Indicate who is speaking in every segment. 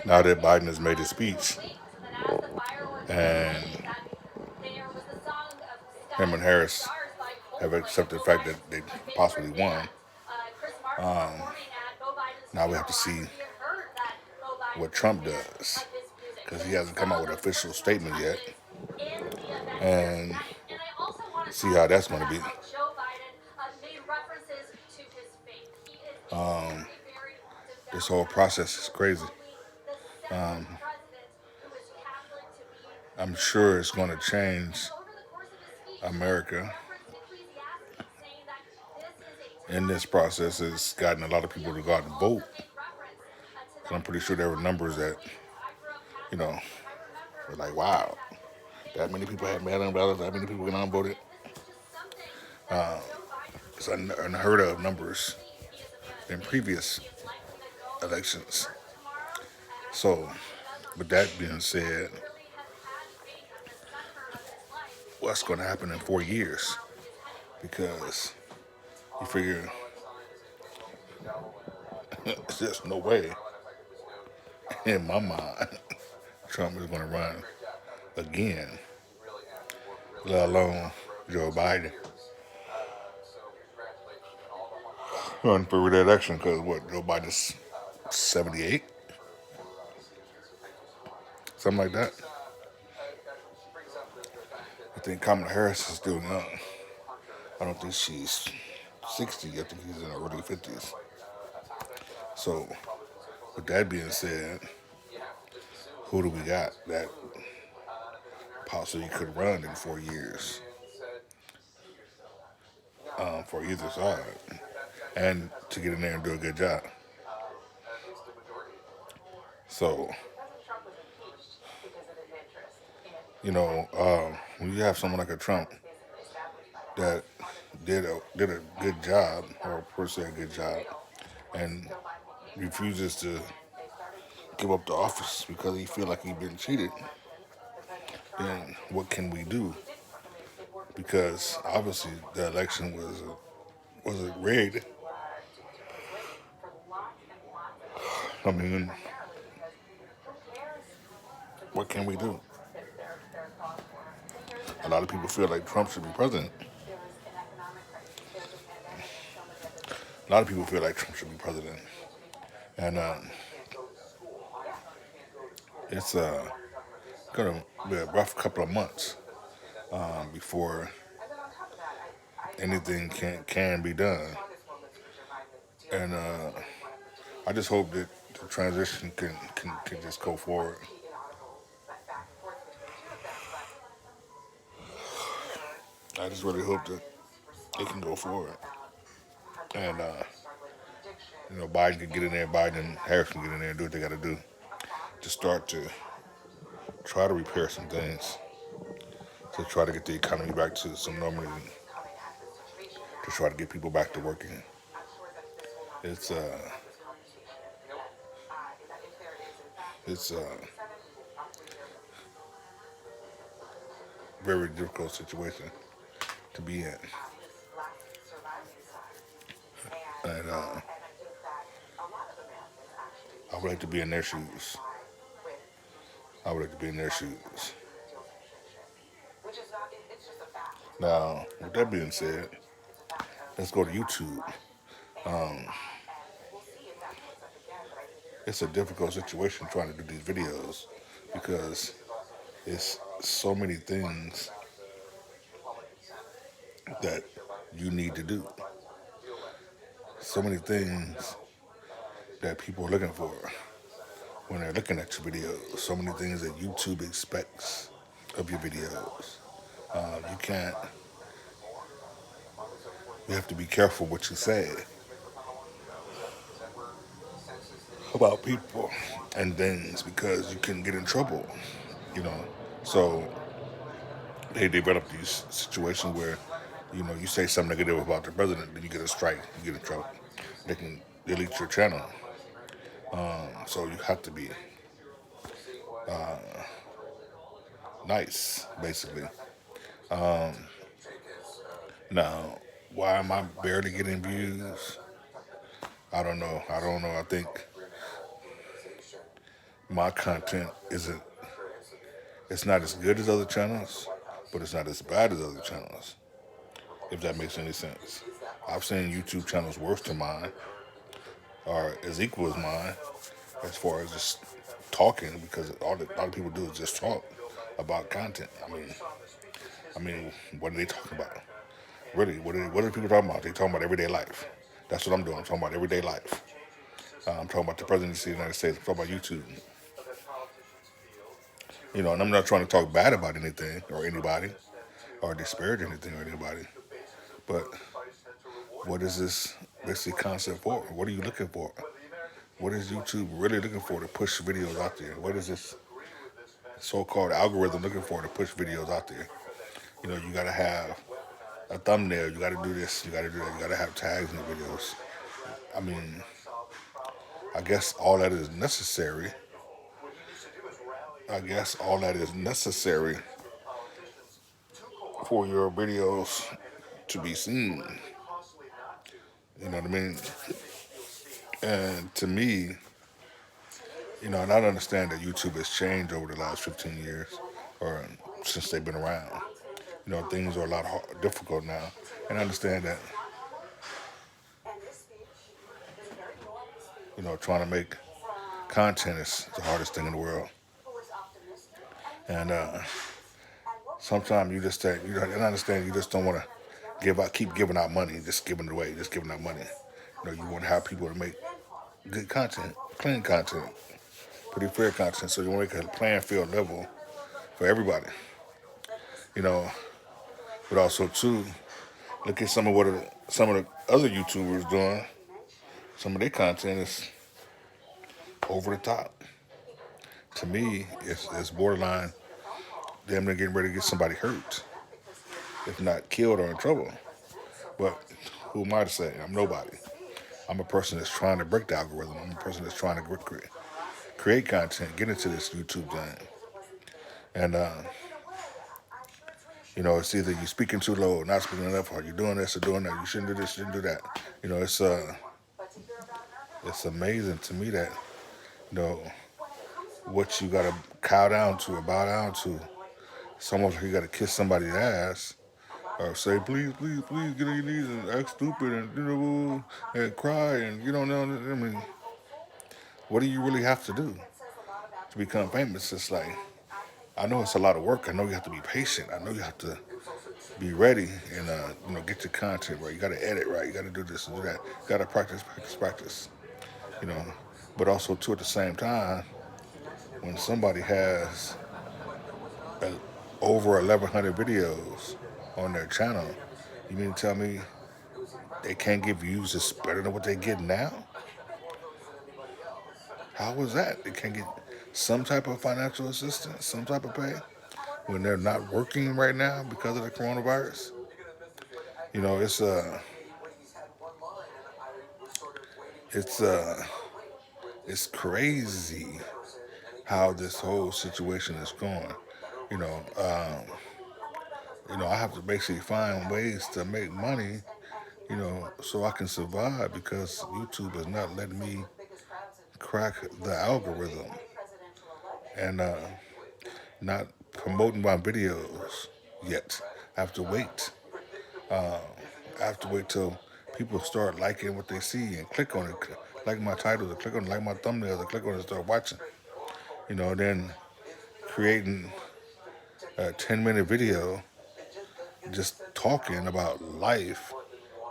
Speaker 1: now that Biden has made his speech and him and Harris have accepted the fact that they possibly won, now we have to see what Trump does because he hasn't come out with an official statement yet, and see how that's going to be. Um, this whole process is crazy. Um, I'm sure it's going to change America. In this process, it's gotten a lot of people to go out and vote. And I'm pretty sure there were numbers that, you know, were like, wow, that many people had mail-in ballots, that many people went out and voted. It's unheard of numbers in previous elections. So, with that being said, what's going to happen in 4 years? Because you figure there's just no way in my mind Trump is going to run again, let alone Joe Biden run for re-election because what, Joe Biden's 78? Something like that. I think Kamala Harris is still young. I don't think she's 60. I think he's in her early 50s. So, with that being said, who do we got that possibly could run in 4 years for either side and to get in there and do a good job? So, when you have someone like a Trump that did a good job, or per se a good job, and refuses to give up the office because he feel like he's been cheated, then what can we do? Because obviously the election wasn't rigged. I mean, what can we do? A lot of people feel like Trump should be president. A lot of people feel like Trump should be president, and it's gonna be a rough couple of months before anything can be done. And I just hope that the transition can just go forward. I just really hope that it can go forward. And, Biden can get in there, Biden and Harris can get in there and do what they got to do to start to try to repair some things, to try to get the economy back to some normality, to try to get people back to working. It's a very difficult situation to be in. And I would like to be in their shoes. I would like to be in their shoes. Now, with that being said, let's go to YouTube. Um, it's a difficult situation trying to do these videos because it's so many things that you need to do. So many things that people are looking for when they're looking at your videos. So many things that YouTube expects of your videos. You can't. You have to be careful what you say about people and things because you can get in trouble. You know, so they develop these situations where you say something negative about the president, then you get a strike, you get in trouble. They can delete your channel. So you have to be nice, basically. Um, Now, why am I barely getting views? I don't know. I think my content isn't, it's not as good as other channels, but it's not as bad as other channels, if that makes any sense. I've seen YouTube channels worse than mine, or as equal as mine, as far as just talking, because all a lot of people do is just talk about content. I mean, what are they talking about? Really, what are people talking about? They talking about everyday life. That's what I'm doing. I'm talking about everyday life. I'm talking about the presidency of the United States. I'm talking about YouTube. And I'm not trying to talk bad about anything or anybody or disparage anything or anybody. But what is this basic concept for? What are you looking for? What is YouTube really looking for to push videos out there? What is this so-called algorithm looking for to push videos out there? You got to have a thumbnail. You got to do this. You got to do that. You got to have tags in the videos. I mean, I guess all that is necessary. I guess all that is necessary for your videos to be seen. You know what I mean? And to me, and I understand that YouTube has changed over the last 15 years or since they've been around. Things are a lot difficult now. And I understand that, trying to make content is the hardest thing in the world. And sometimes you just take, and I understand you just don't want to keep giving out money, just giving it away, just giving out money. You want to have people to make good content, clean content, pretty fair content. So you want to make a playing field level for everybody. But also too, look at some of the other YouTubers doing. Some of their content is over the top. To me, it's borderline. Damn near getting ready to get somebody hurt, if not killed or in trouble. But who am I to say? I'm nobody. I'm a person that's trying to break the algorithm. I'm a person that's trying to create content, get into this YouTube thing. And, it's either you're speaking too low or not speaking enough, or you're doing this or doing that. You shouldn't do this, shouldn't do that. It's amazing to me that, what you got to cow down to or bow down to. It's almost like you got to kiss somebody's ass or say, please, please, please, get on your knees and act stupid and cry and what do you really have to do to become famous? It's like, I know it's a lot of work. I know you have to be patient. I know you have to be ready and get your content right. You got to edit right. You got to do this and do that. You got to practice, practice, practice. But also too at the same time, when somebody has over 1,100 videos on their channel, you mean to tell me they can't get views that's better than what they get now? How is that? They can't get some type of financial assistance, some type of pay when they're not working right now because of the coronavirus? It's it's crazy how this whole situation is going. You know, um, I have to basically find ways to make money, so I can survive because YouTube is not letting me crack the algorithm and not promoting my videos yet. I have to wait. I have to wait till people start liking what they see and click on it, like my titles, or click on it, like my thumbnails, or click on it and start watching. Then creating a 10-minute video just talking about life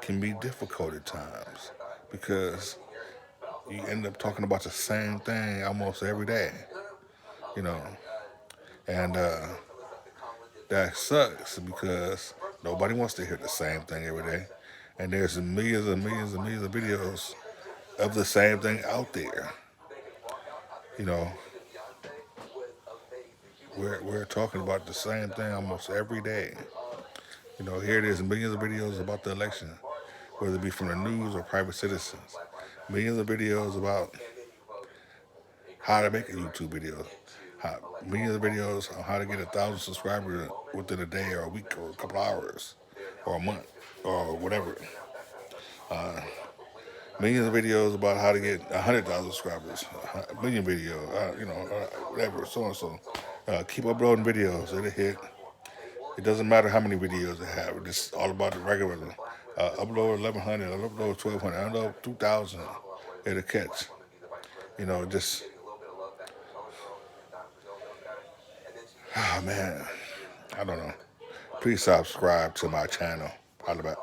Speaker 1: can be difficult at times because you end up talking about the same thing almost every day, you know, and that sucks because nobody wants to hear the same thing every day. And there's millions and millions and millions of videos of the same thing out there. You know, we're talking about the same thing almost every day. Here it is, millions of videos about the election, whether it be from the news or private citizens. Millions of videos about how to make a YouTube video. Millions of videos on how to get 1,000 subscribers within a day or a week or a couple hours or a month or whatever. millions of videos about how to get 100,000 subscribers, a million videos, whatever, so and so. Keep uploading videos, it'll hit. It doesn't matter how many videos they have. It's all about the regular. Upload 1,100, upload 1,200, upload 2,000. It'll catch. Just man, I don't know. Please subscribe to my channel. Holla back.